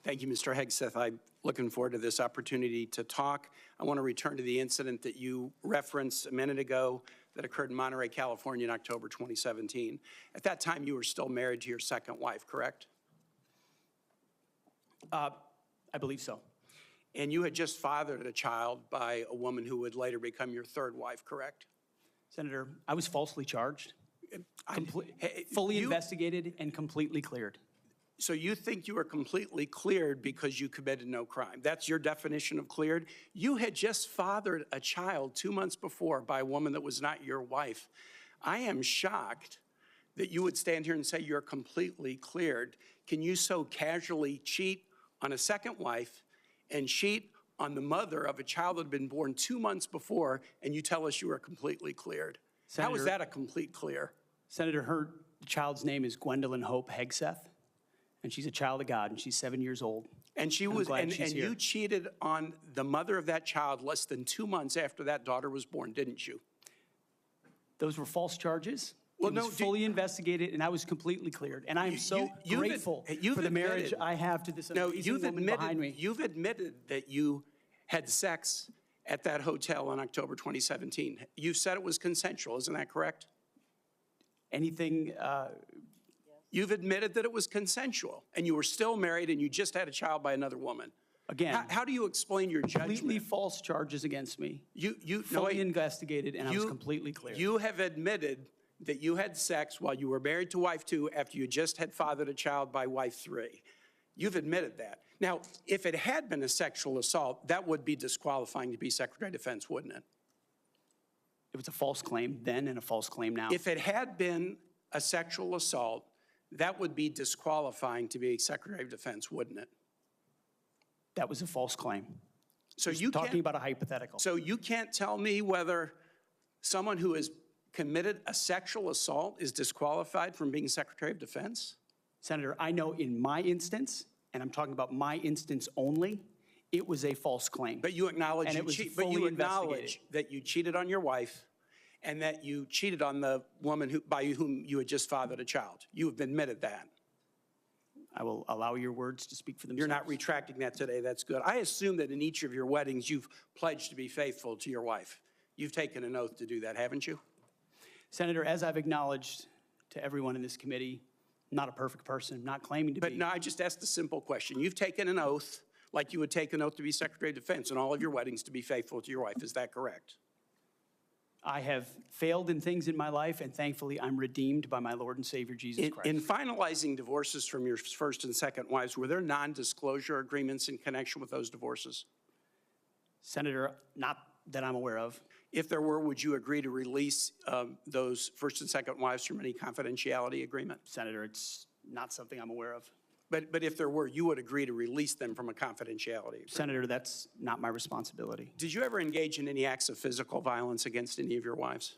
Thank you, Mr. Hegseth. I'm looking forward to this opportunity to talk. I want to return to the incident that you referenced a minute ago that occurred in Monterey, California in October 2017. At that time, you were still married to your second wife, correct? I believe so. And you had just fathered a child by a woman who would later become your third wife, correct? Senator, I was falsely charged, fully investigated, and completely cleared. So you think you were completely cleared because you committed no crime. That's your definition of cleared? You had just fathered a child 2 months before by a woman that was not your wife. I am shocked that you would stand here and say you're completely cleared. Can you so casually cheat on a second wife and cheat on the mother of a child that had been born 2 months before, and you tell us you are completely cleared? Senator, how is that a complete clear? Senator, the child's name is Gwendolyn Hope Hegseth, and she's a child of God, and she's 7 years old. And she was, and you cheated on the mother of that child less than 2 months after that daughter was born, didn't you? Those were false charges. Well, it was fully investigated, and I was completely cleared. And I am so grateful for the marriage I have to this amazing woman behind me. You've admitted that you had sex at that hotel in October 2017. You said it was consensual, isn't that correct? Anything? You've admitted that it was consensual, and you were still married, and you just had a child by another woman. Again, how do you explain your judgment? Completely false charges against me. Fully investigated, and I was completely clear. You have admitted that you had sex while you were married to wife 2 after you just had fathered a child by wife 3. You've admitted that. Now, if it had been a sexual assault, that would be disqualifying to be Secretary of Defense, wouldn't it? It was a false claim then and a false claim now. If it had been a sexual assault, that would be disqualifying to be Secretary of Defense, wouldn't it? That was a false claim. So you're talking about a hypothetical. So you can't tell me whether someone who has committed a sexual assault is disqualified from being Secretary of Defense? Senator, I know in my instance, and I'm talking about my instance only, it was a false claim. But you acknowledge, that you cheated on your wife and that you cheated on the woman by whom you had just fathered a child. You have admitted that. I will allow your words to speak for themselves. You're not retracting that today. That's good. I assume that in each of your weddings, you've pledged to be faithful to your wife. You've taken an oath to do that, haven't you? Senator, as I've acknowledged to everyone in this committee, I'm not a perfect person, not claiming to be. But no, I just asked a simple question. You've taken an oath like you would take an oath to be Secretary of Defense in all of your weddings to be faithful to your wife. Is that correct? I have failed in things in my life, and thankfully I'm redeemed by my Lord and Savior, Jesus Christ. In finalizing divorces from your first and second wives, were there non-disclosure agreements in connection with those divorces? Senator, not that I'm aware of. If there were, would you agree to release those first and second wives from any confidentiality agreement? Senator, it's not something I'm aware of. But if there were, you would agree to release them from a confidentiality agreement? Senator, that's not my responsibility. Did you ever engage in any acts of physical violence against any of your wives?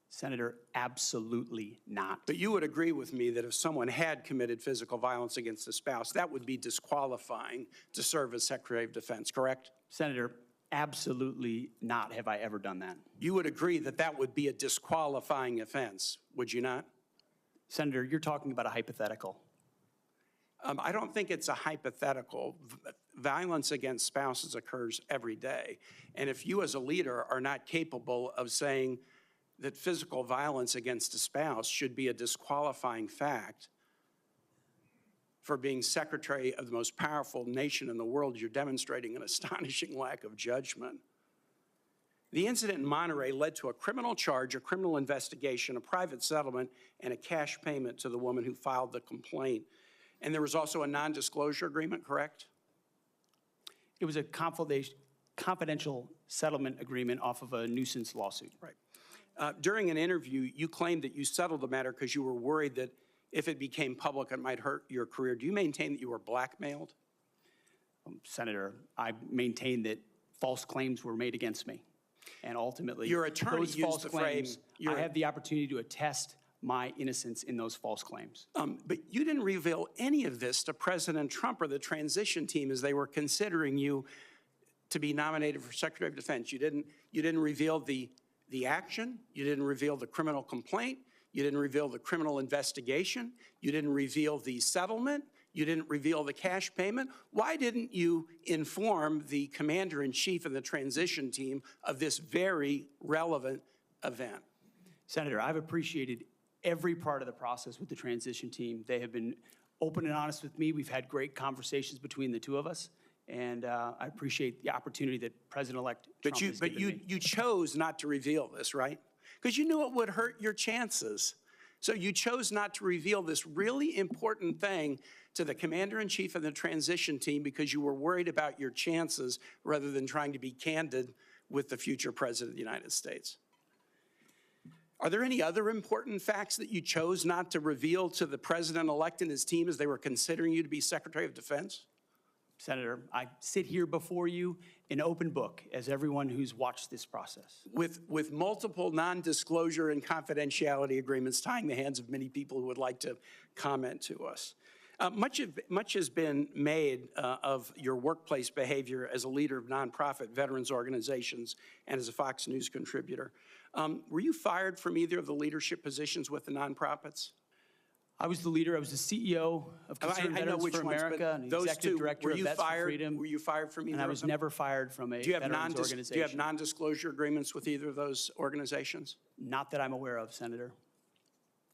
Senator, absolutely not. But you would agree with me that if someone had committed physical violence against a spouse, that would be disqualifying to serve as Secretary of Defense, correct? Senator, absolutely not have I ever done that. You would agree that that would be a disqualifying offense, would you not? Senator, you're talking about a hypothetical. I don't think it's a hypothetical. Violence against spouses occurs every day. And if you as a leader are not capable of saying that physical violence against a spouse should be a disqualifying fact for being Secretary of the most powerful nation in the world, you're demonstrating an astonishing lack of judgment. The incident in Monterey led to a criminal charge, a criminal investigation, a private settlement, and a cash payment to the woman who filed the complaint. And there was also a non-disclosure agreement, correct? It was a confidential settlement agreement off of a nuisance lawsuit. Right. During an interview, you claimed that you settled the matter because you were worried that if it became public, it might hurt your career. Do you maintain that you were blackmailed? Senator, I maintain that false claims were made against me. And ultimately, your attorney those used false the claims, frame. I have the opportunity to attest my innocence in those false claims. But you didn't reveal any of this to President Trump or the transition team as they were considering you to be nominated for Secretary of Defense. You didn't reveal the action. You didn't reveal the criminal complaint. You didn't reveal the criminal investigation. You didn't reveal the settlement. You didn't reveal the cash payment. Why didn't you inform the commander-in-chief and the transition team of this very relevant event? Senator, I've appreciated every part of the process with the transition team. They have been open and honest with me. We've had great conversations between the two of us, and I appreciate the opportunity that President-elect Trump has given me. You chose not to reveal this, right? Because you knew it would hurt your chances. So you chose not to reveal this really important thing to the commander-in-chief and the transition team because you were worried about your chances rather than trying to be candid with the future president of the United States. Are there any other important facts that you chose not to reveal to the president-elect and his team as they were considering you to be Secretary of Defense? Senator, I sit here before you an open book, as everyone who's watched this process. With multiple non-disclosure and confidentiality agreements tying the hands of many people who would like to comment to us. Much has been made of your workplace behavior as a leader of nonprofit veterans organizations and as a Fox News contributor. Were you fired from either of the leadership positions with the nonprofits? I was the leader. I was the CEO of Conservative Veterans for America and the executive director of Vets for Freedom. Were you fired from either of them? And I was never fired from a veterans organization. Do you have non-disclosure agreements with either of those organizations? Not that I'm aware of, Senator.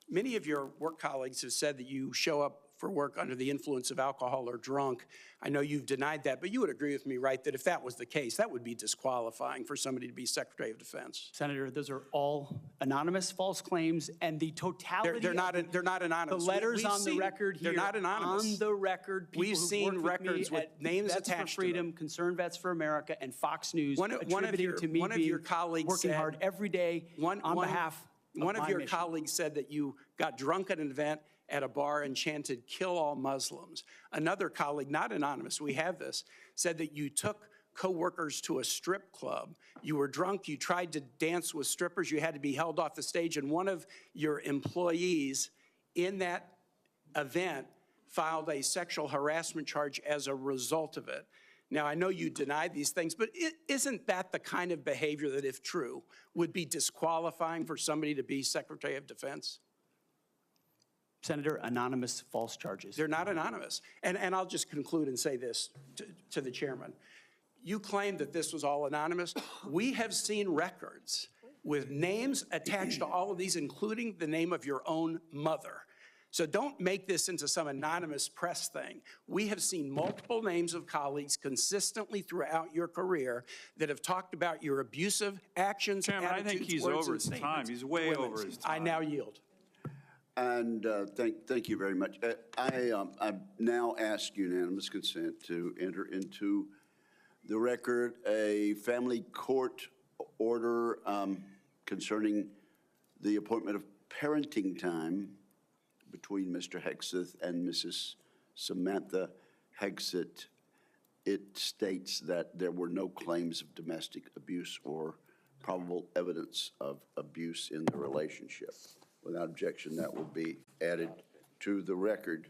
Many of your work colleagues have said that you show up for work under the influence of alcohol or drunk. I know you've denied that, but you would agree with me, right, that if that was the case, that would be disqualifying for somebody to be Secretary of Defense. Senator, those are all anonymous false claims, and the totality they're not anonymous. The letters on the record here. They're not anonymous. On the record, people we've seen records with names attached to them. Freedom, Concerned Vets for America, and Fox News attributing to me being working hard every day on behalf of one of your mission. colleagues said that you got drunk at an event at a bar and chanted, "Kill all Muslims." Another colleague, not anonymous, we have this, said that you took co-workers to a strip club. You were drunk, you tried to dance with strippers, you had to be held off the stage, and one of your employees in that event filed a sexual harassment charge as a result of it. Now, I know you denied these things, but isn't that the kind of behavior that, if true, would be disqualifying for somebody to be Secretary of Defense? Senator, anonymous false charges. They're not anonymous. And I'll just conclude and say this to the chairman. You claim that this was all anonymous. We have seen records with names attached to all of these, including the name of your own mother. So don't make this into some anonymous press thing. We have seen multiple names of colleagues consistently throughout your career that have talked about your abusive actions, Chairman, attitudes, I think he's over his time. He's way over his time. I now yield. And thank you very much. I now ask unanimous consent to enter into the record a family court order concerning the appointment of parenting time between Mr. Hegseth and Mrs. Samantha Hegseth. It states that there were no claims of domestic abuse or probable evidence of abuse in the relationship. Without objection, that will be added to the record.